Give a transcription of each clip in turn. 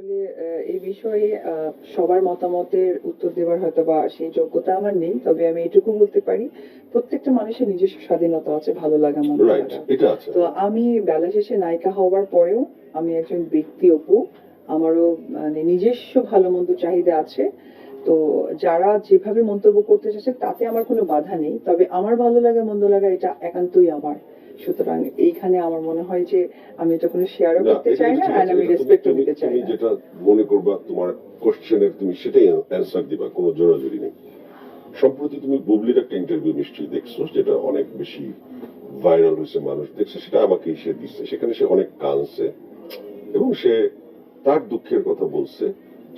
আসলে এই বিষয়ে সবার মতামতের উত্তর দেওয়ার হয়তো বা সেই যোগ্যতা আমার নেই, তবে আমি এটুকু বলতে পারি প্রত্যেকটা মানুষের নিজস্ব স্বাধীনতা আছে ভালো লাগা মন্দ রাইট, লাগা। এটা আছে। তো আমি বেলা শেষে নায়িকা হওয়ার পরেও আমি একজন ব্যক্তি অপু, আমারও মানে নিজস্ব ভালো মন্দ চাহিদা আছে। তো যারা যেভাবে মন্তব্য করতে চাচ্ছে তাতে আমার কোনো বাধা নেই, তবে আমার ভালো লাগা মন্দ লাগা এটা একান্তই আমার। সুতরাং এইখানে আমার মনে হয় যে আমি এটা কোনো শেয়ারও না, করতে এটা চাই কিন্তু না, ঠিক অ্যান্ড আছে। আমি এটা রেসপেক্টও নিতে চাই তুমি না। যেটা মনে করবা তোমার কোশ্চেনের তুমি সেটাই অ্যান্সার দিবা, কোনো জোরাজুরি নেই। সম্প্রতি তুমি বুবলির একটা ইন্টারভিউ নিশ্চয়ই দেখছো, যেটা অনেক বেশি ভাইরাল হয়েছে, মানুষ দেখছে, সেটা আমাকে সে দিচ্ছে। সেখানে সে অনেক কাঁদছে এবং সে তার দুঃখের কথা বলছে।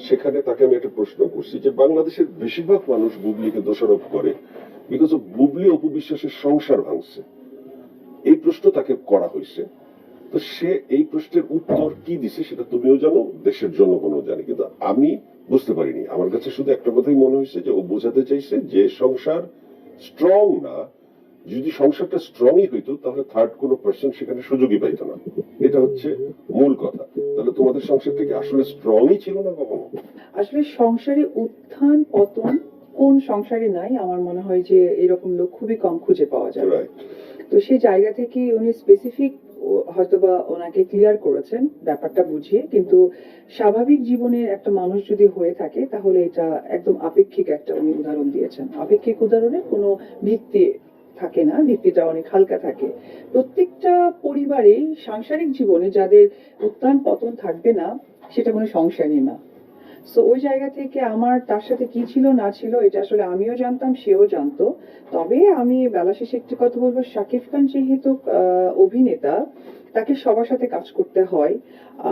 সেখানে তাকে আমি একটা প্রশ্ন করছি যে বাংলাদেশের বেশিরভাগ মানুষ বুবলিকে দোষারোপ করে বিকজ অফ বুবলি অপু বিশ্বাসের সংসার ভাঙছে। এই প্রশ্ন তাকে করা হয়েছে। তো সে এই প্রশ্নের উত্তর কি দিছে সেটা তুমিও জানো, দেশের জনগণও জানে, কিন্তু আমি বুঝতে পারিনি। আমার কাছে শুধু একটা কথাই মনে হয়েছে যে ও বোঝাতে চাইছে যে সংসার স্ট্রং না, যদি সংসারটা স্ট্রংই হইতো তাহলে থার্ড কোনো পার্সন সেখানে সুযোগই পাইতো না। এটা হচ্ছে মূল কথা। তাহলে তোমাদের সংসারটা কি আসলে স্ট্রংই ছিল না কখনো? আসলে সংসারে উত্থান পতন কোন সংসারে নাই? আমার মনে হয় যে এরকম লোক খুবই কম খুঁজে পাওয়া যায়। রাইট। তো সেই জায়গা থেকে উনি স্পেসিফিক হয়তোবা ওনাকে ক্লিয়ার করেছেন ব্যাপারটা বুঝিয়ে, কিন্তু স্বাভাবিক জীবনের একটা মানুষ যদি হয়ে থাকে তাহলে এটা একদম আপেক্ষিক একটা উনি উদাহরণ দিয়েছেন। আপেক্ষিক উদাহরণের কোনো ভিত্তি থাকে না, ভিত্তিটা অনেক হালকা থাকে। প্রত্যেকটা পরিবারে সাংসারিক জীবনে যাদের উত্থান পতন থাকবে না সেটা কোনো সংসারই না। সো ওই জায়গা থেকে আমার তার সাথে কি ছিল না ছিল এটা আসলে আমিও জানতাম, সেও জানতো। তবে আমি বেলা শেষে একটি কথা বলবো, শাকিব খান যেহেতু অভিনেতা, তাকে সবার সাথে কাজ করতে হয়।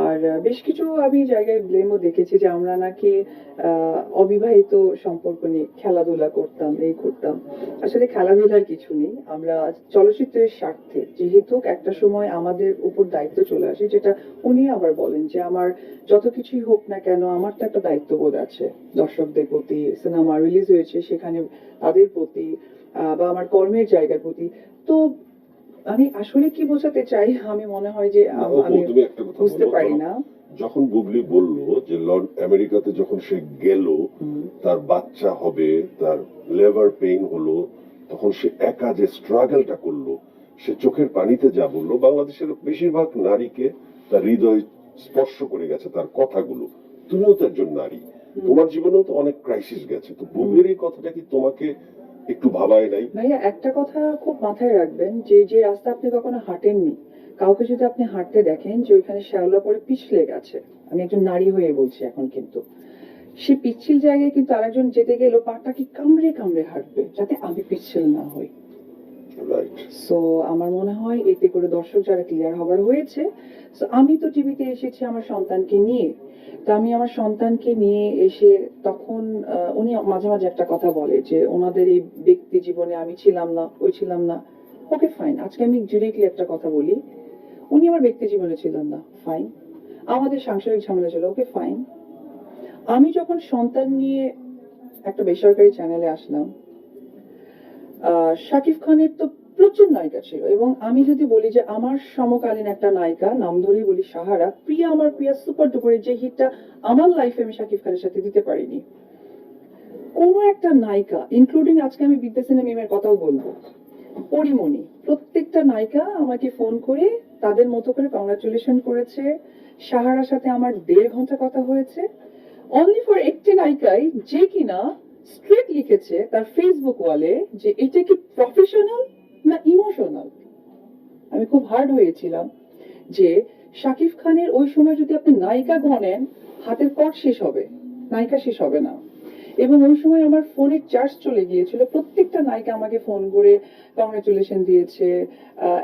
আর বেশ কিছু আমি জায়গায় ব্লেমও দেখেছি যে আমরা নাকি অবিবাহিত সম্পর্ক নিয়ে খেলাধুলা করতাম, এই করতাম। আসলে খেলাধুলার কিছু নেই, আমরা চলচ্চিত্রের স্বার্থে যেহেতু একটা সময় আমাদের উপর দায়িত্ব চলে আসে, যেটা উনি আবার বলেন যে আমার যত কিছুই হোক না কেন আমার তো একটা দায়িত্ববোধ আছে দর্শকদের প্রতি, সিনেমা রিলিজ হয়েছে সেখানে তাদের প্রতি, বা আমার কর্মের জায়গার প্রতি। তো আমি আসলে কি বোঝাতে চাই আমি মনে হয় যে আমি তুমি একটা কথা বুঝতে বলো, পারি না। যখন বুবলি বলল যে আমেরিকাতে যখন সে গেল, তার বাচ্চা হবে, তার লেবার পেইন হলো, তখন সে একা যে স্ট্রাগলটা করলো, সে চোখের পানিতে যা বললো, বাংলাদেশের বেশিরভাগ নারীকে তার হৃদয় স্পর্শ করে গেছে তার কথাগুলো। তুমিও তো একজন নারী, তোমার জীবনেও তো অনেক ক্রাইসিস গেছে। তো বুবলির এই কথাটা কি তোমাকে একটু ভাবায় নাই? ভাইয়া একটা কথা খুব মাথায় রাখবেন, যে যে রাস্তা আপনি কখনো হাঁটেননি, কাউকে যদি আপনি হাঁটতে দেখেন যে ওইখানে শ্যাওলা পরে পিছলে গেছে, আমি একজন নারী হয়ে বলছি এখন, কিন্তু সে পিচ্ছিল জায়গায় কিন্তু আরেকজন যেতে গেল পাটা কি কামড়ে কামড়ে হাঁটবে যাতে আমি পিচ্ছিল না হই। রাইট। সো আমার মনে হয় এতে করে দর্শক যারা ক্লিয়ার হবার হয়েছে। সো আমি তো টিভিতে এসেছি আমার সন্তানকে নিয়ে, তো আমি আমার সন্তানকে নিয়ে এসে তখন উনি মাঝে মাঝে একটা কথা বলে যে ওনাদের এই ব্যক্তি জীবনে আমি ছিলাম না, ওই ছিলাম না। ওকে ফাইন, আজকে আমি ডিরেক্টলি একটা কথা বলি, উনি আমার ব্যক্তি জীবনে ছিলেন না, ফাইন। আমাদের সাংসারিক ঝামেলা ছিল, ওকে ফাইন। আমি যখন সন্তান নিয়ে একটা বেসরকারি চ্যানেলে আসলাম, শাকিব খানের তো প্রচুর নায়িকা ছিল, এবং আমি যদি বলি যে আমার সমকালীন একটা নায়িকা, নাম ধরেই বলি সাহারা, প্রিয়া, আমার প্রিয়া সুপার ডুপারের যে হিটটা আমার লাইফে আমি শাকিব খানের সাথে দিতে পারিনি। কোন একটা নায়িকা, ইনক্লুডিং আজকে আমি বিদ্যা সিনহা মিমের কথাও বলবো, পরিমণি, প্রত্যেকটা নায়িকা আমাকে ফোন করে তাদের মতো করে কংগ্রাচুলেশন করেছে। সাহারার সাথে আমার 1.5 ঘন্টা কথা হয়েছে, অনলি ফর একটি নায়িকাই যে কিনা স্ট্রেট লিখেছে তার ফেসবুক ওয়ালে যে এটা কি প্রফেশনাল না ইমোশনাল। আমি খুব হার্ড হয়েছিলাম যে শাকিব খানের ওই সময় যদি আপনি নায়িকা গণেন, হাতের কট শেষ হবে, নায়িকা শেষ হবে না। এবং ওই সময় আমার ফোনের চার্জ চলে গিয়েছিল, প্রত্যেকটা নায়িকা আমাকে ফোন করে কংগ্রাচুলেশন দিয়েছে।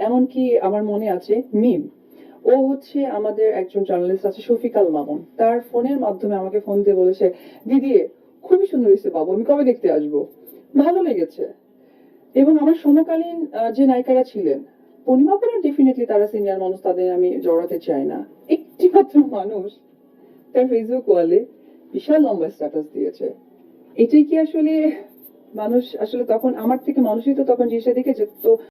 এমনকি আমার মনে আছে মিম, ও হচ্ছে আমাদের একজন জার্নালিস্ট আছে শফিকাল মামুন, তার ফোনের মাধ্যমে আমাকে ফোন দিয়ে বলেছে, দিদি খুবই সুন্দর হয়েছে বাবু, আমি কবে দেখতে আসবো, ভালো লেগেছে। এবং আমার সমকালীন যে নায়িকারা ছিলেন, পূর্ণিমা পরে ডেফিনেটলি তারা সিনিয়র মানুষ, তাদের আমি জড়াতে চাই না। একটি মাত্র মানুষ তার ফেসবুক ওয়ালে বিশাল লম্বা স্ট্যাটাস দিয়েছে। এটাই কি আসলে মানুষ? আসলে তখন আমার থেকে মানুষই তো তখন জিনিসটা দেখেছে, তো